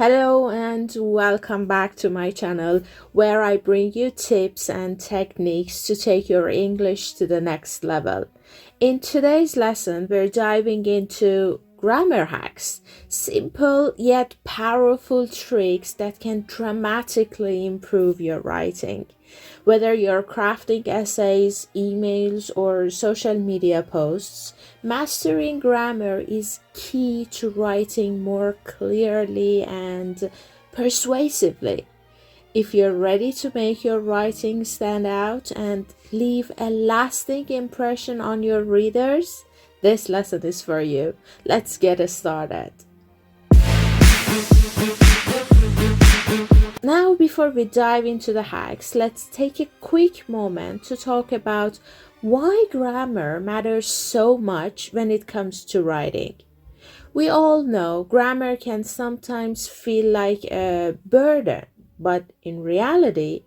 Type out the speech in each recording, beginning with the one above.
Hello and welcome back to my channel where I bring you tips and techniques to take your English to the next level. In today's lesson, we're diving into grammar hacks, simple yet powerful tricks that can dramatically improve your writing. Whether you're crafting essays, emails, or social media posts, mastering grammar is key to writing more clearly and persuasively. If you're ready to make your writing stand out and leave a lasting impression on your readers, this lesson is for you. Let's get started. Now, before we dive into the hacks, let's take a quick moment to talk about why grammar matters so much when it comes to writing. We all know grammar can sometimes feel like a burden, but in reality,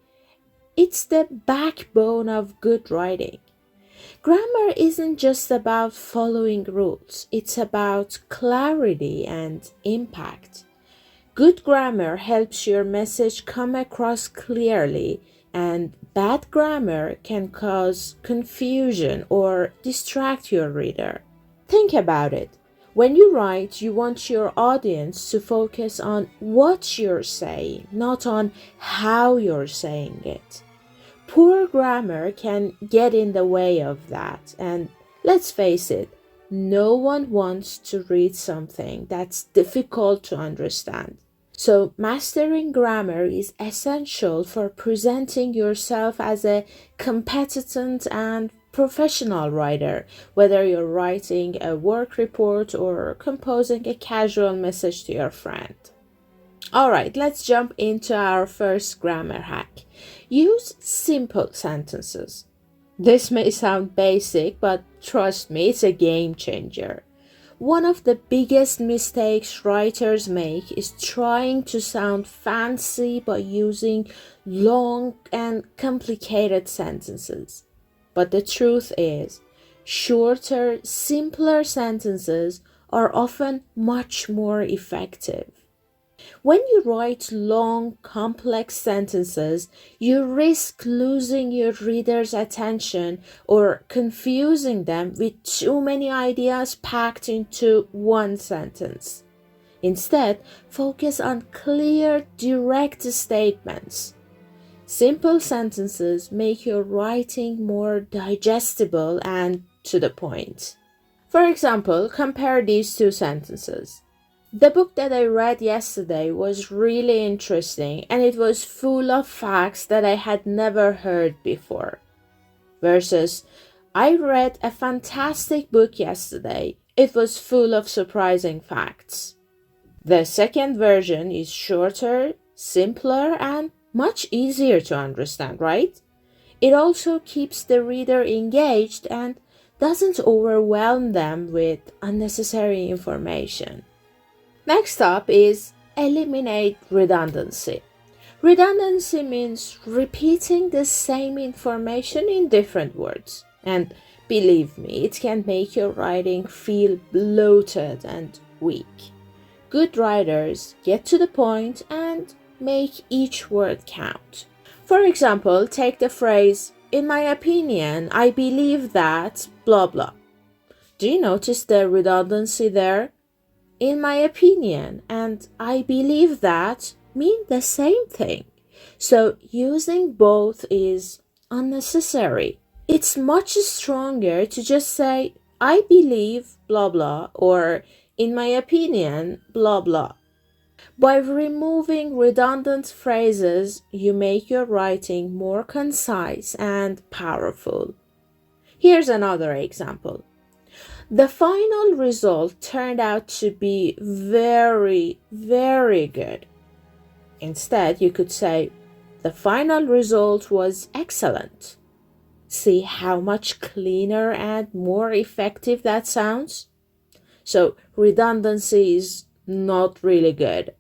it's the backbone of good writing. Grammar isn't just about following rules, it's about clarity and impact. Good grammar helps your message come across clearly, and bad grammar can cause confusion or distract your reader. Think about it. When you write, you want your audience to focus on what you're saying, not on how you're saying it. Poor grammar can get in the way of that, and let's face it, no one wants to read something that's difficult to understand. So, mastering grammar is essential for presenting yourself as a competent and professional writer, whether you're writing a work report or composing a casual message to your friend. Alright, let's jump into our first grammar hack. Use simple sentences. This may sound basic, but trust me, it's a game changer. One of the biggest mistakes writers make is trying to sound fancy by using long and complicated sentences. But the truth is, shorter, simpler sentences are often much more effective. When you write long, complex sentences, you risk losing your reader's attention or confusing them with too many ideas packed into one sentence. Instead, focus on clear, direct statements. Simple sentences make your writing more digestible and to the point. For example, compare these two sentences. The book that I read yesterday was really interesting and it was full of facts that I had never heard before. Versus, I read a fantastic book yesterday. It was full of surprising facts. The second version is shorter, simpler, and much easier to understand, right? It also keeps the reader engaged and doesn't overwhelm them with unnecessary information. Next up is eliminate redundancy. Redundancy means repeating the same information in different words. And believe me, it can make your writing feel bloated and weak. Good writers get to the point and make each word count. For example, take the phrase, "In my opinion, I believe that blah blah." Do you notice the redundancy there? In my opinion and I believe that mean the same thing. So using both is unnecessary. It's much stronger to just say, "I believe blah blah" or "in my opinion blah blah." By removing redundant phrases, you make your writing more concise and powerful. Here's another example. The final result turned out to be very, very good. Instead, you could say, "The final result was excellent." See how much cleaner and more effective that sounds? So, redundancy is not really good.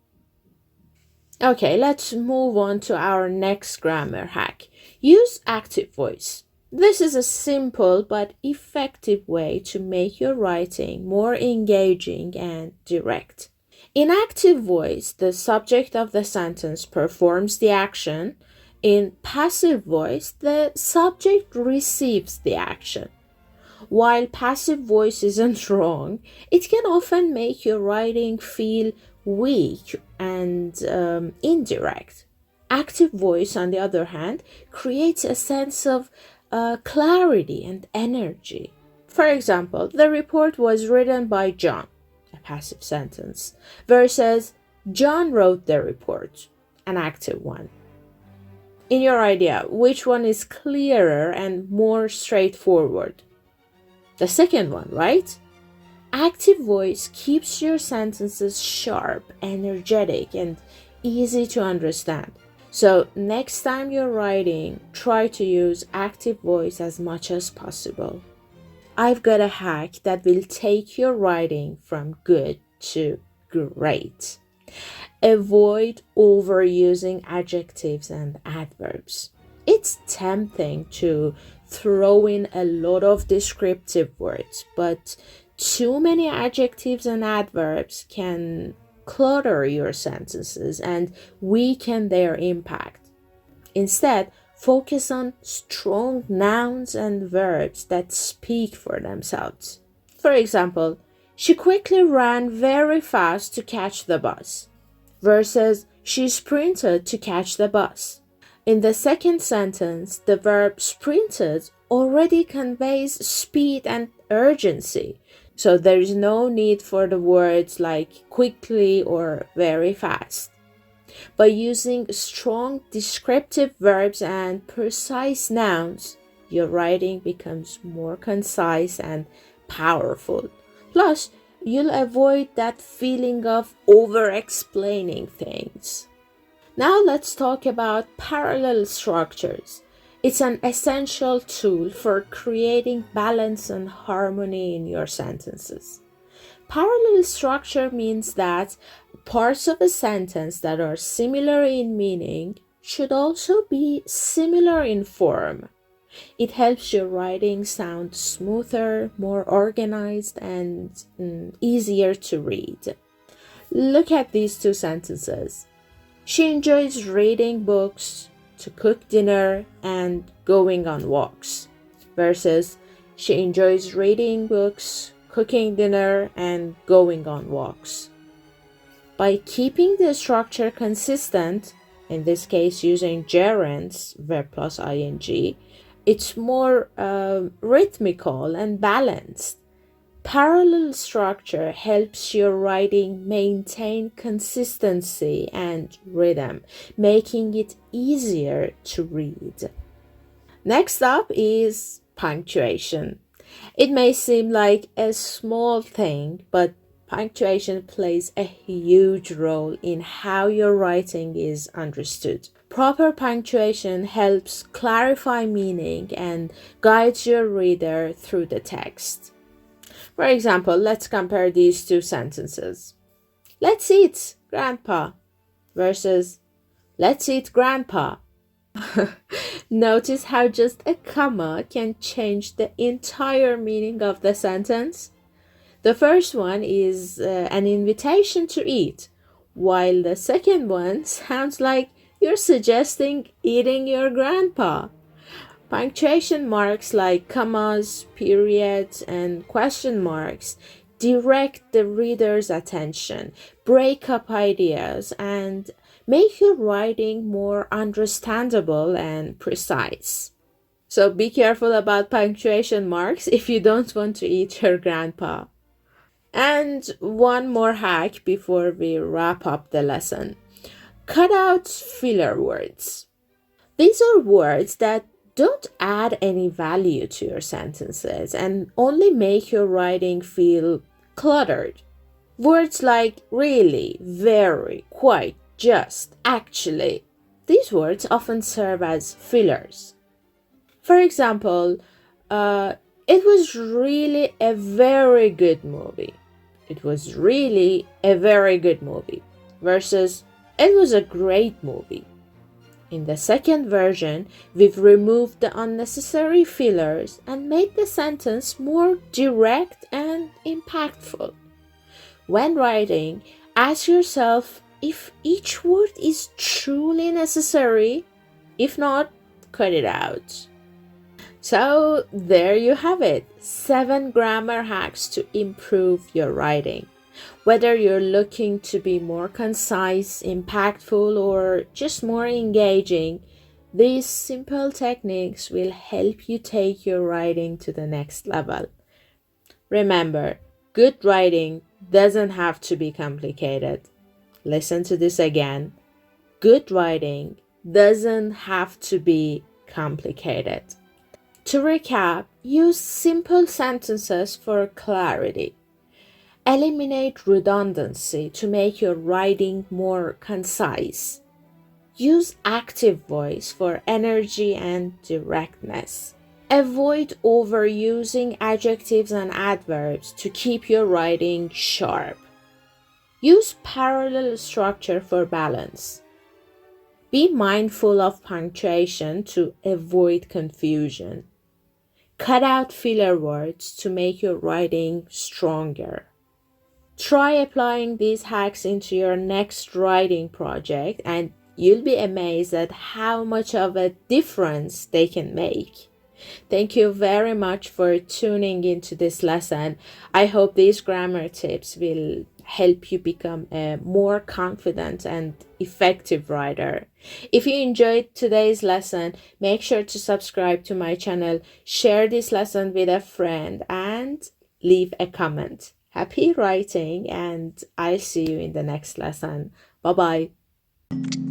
Okay, let's move on to our next grammar hack. Use active voice. This is a simple but effective way to make your writing more engaging and direct. In active voice, the subject of the sentence performs the action. In passive voice, the subject receives the action. While passive voice isn't wrong, it can often make your writing feel weak and indirect. Active voice, on the other hand, creates a sense of clarity and energy. For example, the report was written by John, a passive sentence, versus John wrote the report, an active one. In your idea, which one is clearer and more straightforward? The second one, right? Active voice keeps your sentences sharp, energetic, and easy to understand. So, next time you're writing, try to use active voice as much as possible. I've got a hack that will take your writing from good to great. Avoid overusing adjectives and adverbs. It's tempting to throw in a lot of descriptive words, but too many adjectives and adverbs can clutter your sentences and weaken their impact. Instead, focus on strong nouns and verbs that speak for themselves. For example, she quickly ran very fast to catch the bus, versus she sprinted to catch the bus. In the second sentence, the verb sprinted already conveys speed and urgency, so there is no need for the words like quickly or very fast. By using strong descriptive verbs and precise nouns, your writing becomes more concise and powerful. Plus, you'll avoid that feeling of over-explaining things. Now let's talk about parallel structures. It's an essential tool for creating balance and harmony in your sentences. Parallel structure means that parts of a sentence that are similar in meaning should also be similar in form. It helps your writing sound smoother, more organized, and easier to read. Look at these two sentences. She enjoys reading books, to cook dinner, and going on walks, versus she enjoys reading books, cooking dinner, and going on walks. By keeping the structure consistent, in this case using gerunds, verb plus ing, it's more rhythmical and balanced. Parallel structure helps your writing maintain consistency and rhythm, making it easier to read. Next up is punctuation. It may seem like a small thing, but punctuation plays a huge role in how your writing is understood. Proper punctuation helps clarify meaning and guides your reader through the text. For example, let's compare these two sentences. Let's eat, Grandpa, versus let's eat, Grandpa. Notice how just a comma can change the entire meaning of the sentence. The first one is an invitation to eat, while the second one sounds like you're suggesting eating your grandpa. Punctuation marks like commas, periods, and question marks direct the reader's attention, break up ideas, and make your writing more understandable and precise. So be careful about punctuation marks if you don't want to eat your grandpa. And one more hack before we wrap up the lesson. Cut out filler words. These are words that don't add any value to your sentences and only make your writing feel cluttered. Words like really, very, quite, just, actually. These words often serve as fillers. For example, it was really a very good movie. It was really a very good movie versus it was a great movie. In the second version, we've removed the unnecessary fillers and made the sentence more direct and impactful. When writing, Ask yourself if each word is truly necessary. If not, cut it out. So, there you have it, 7 grammar hacks to improve your writing. Whether you're looking to be more concise, impactful, or just more engaging, these simple techniques will help you take your writing to the next level. Remember, good writing doesn't have to be complicated. Listen to this again. Good writing doesn't have to be complicated. To recap, use simple sentences for clarity. Eliminate redundancy to make your writing more concise. Use active voice for energy and directness. Avoid overusing adjectives and adverbs to keep your writing sharp. Use parallel structure for balance. Be mindful of punctuation to avoid confusion. Cut out filler words to make your writing stronger. Try applying these hacks into your next writing project, and you'll be amazed at how much of a difference they can make. Thank you very much for tuning into this lesson. I hope these grammar tips will help you become a more confident and effective writer. If you enjoyed today's lesson, make sure to subscribe to my channel, share this lesson with a friend, and leave a comment. Happy writing, and I'll see you in the next lesson. Bye bye.